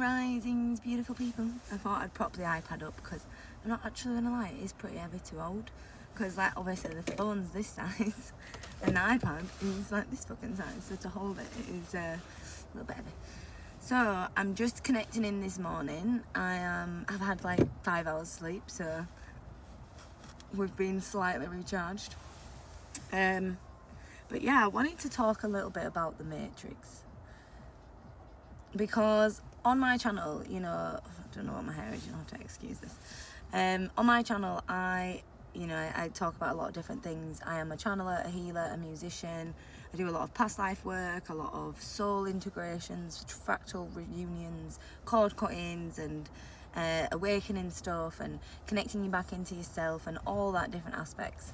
risings, beautiful people. I thought I'd prop the iPad up because I'm not actually gonna lie, it is pretty heavy to hold. Because like obviously the phone's this size and the iPad is like this fucking size, so to hold it is a little bit heavy. So I'm just connecting in this morning. I've had like 5 hours sleep, so we've been slightly recharged. But yeah, I wanted to talk a little bit about the Matrix. Because on my channel, you know, I don't know what my hair is, you'll have to excuse this. On my channel, I talk about a lot of different things. I am a channeler, a healer, a musician. I do a lot of past life work, a lot of soul integrations, fractal reunions, cord cuttings, and awakening stuff, and connecting you back into yourself, and all that different aspects.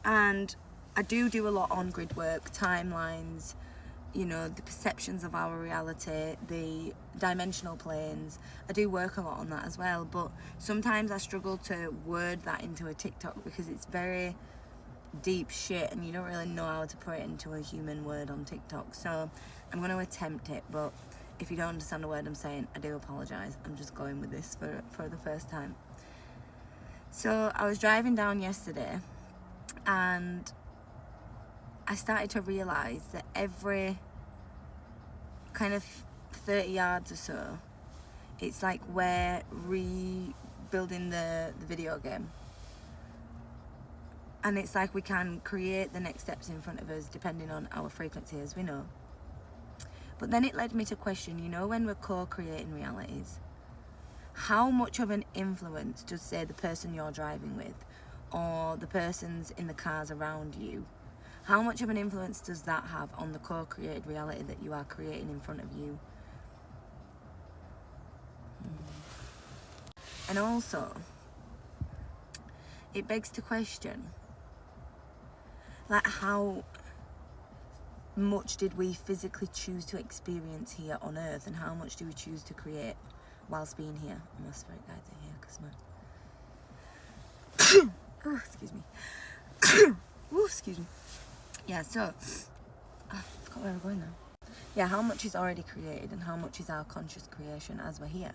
And I do a lot on grid work, timelines, you know, the perceptions of our reality, the dimensional planes. I do work a lot on that as well, but sometimes I struggle to word that into a TikTok because it's very deep shit and you don't really know how to put it into a human word on TikTok. So I'm going to attempt it, but if you don't understand a word I'm saying, I do apologise. I'm just going with this for the first time. So I was driving down yesterday and I started to realise that every kind of 30 yards or so, it's like we're rebuilding the video game. And it's like we can create the next steps in front of us depending on our frequency, as we know. But then it led me to question, you know, when we're co-creating realities, how much of an influence does, say, the person you're driving with or the persons in the cars around you, how much of an influence does that have on the co-created reality that you are creating in front of you? And also, it begs to question, like, how much did we physically choose to experience here on Earth, and how much do we choose to create whilst being here? And my spirit guides are here because my oh, excuse me. Oh, excuse me. Yeah, so I forgot where we're going now. Yeah, how much is already created and how much is our conscious creation as we're here?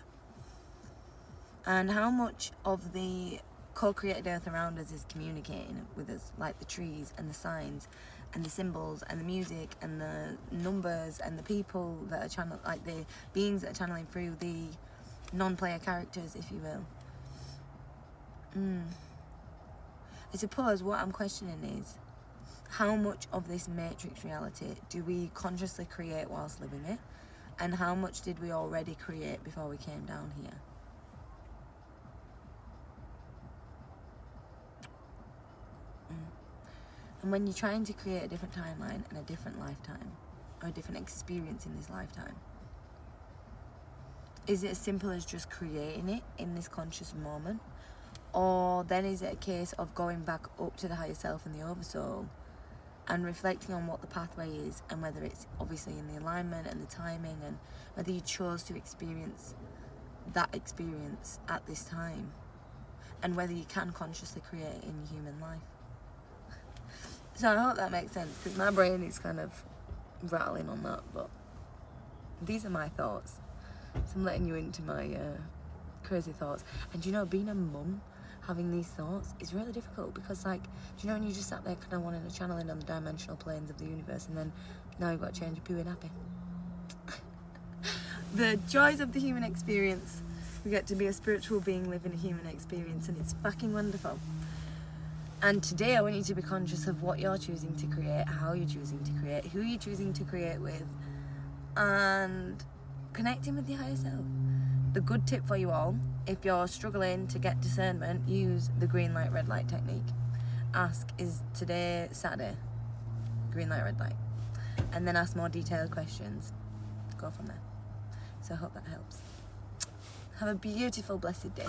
And how much of the co-created earth around us is communicating with us, like the trees and the signs and the symbols and the music and the numbers and the people that are channeling, like the beings that are channeling through the non-player characters, if you will. I suppose what I'm questioning is, how much of this matrix reality do we consciously create whilst living it? And how much did we already create before we came down here? And when you're trying to create a different timeline and a different lifetime, or a different experience in this lifetime, is it as simple as just creating it in this conscious moment? Or then is it a case of going back up to the higher self and the oversoul and reflecting on what the pathway is, and whether it's obviously in the alignment and the timing, and whether you chose to experience that experience at this time, and whether you can consciously create it in your human life. So I hope that makes sense, because my brain is kind of rattling on that, but these are my thoughts. So I'm letting you into my crazy thoughts. And you know, being a mum, having these thoughts is really difficult, because, like, do you know when you just sat there kind of wanting to channel in on the dimensional planes of the universe, and then now you've got to change your poo and happy. The joys of the human experience. We get to be a spiritual being living a human experience, and it's fucking wonderful. And today I want you to be conscious of what you're choosing to create, how you're choosing to create, who you're choosing to create with, and connecting with your higher self. The good tip for you all, if you're struggling to get discernment, use the green light, red light technique. Ask, is today Saturday? Green light, red light. And then ask more detailed questions. Go from there. So I hope that helps. Have a beautiful, blessed day.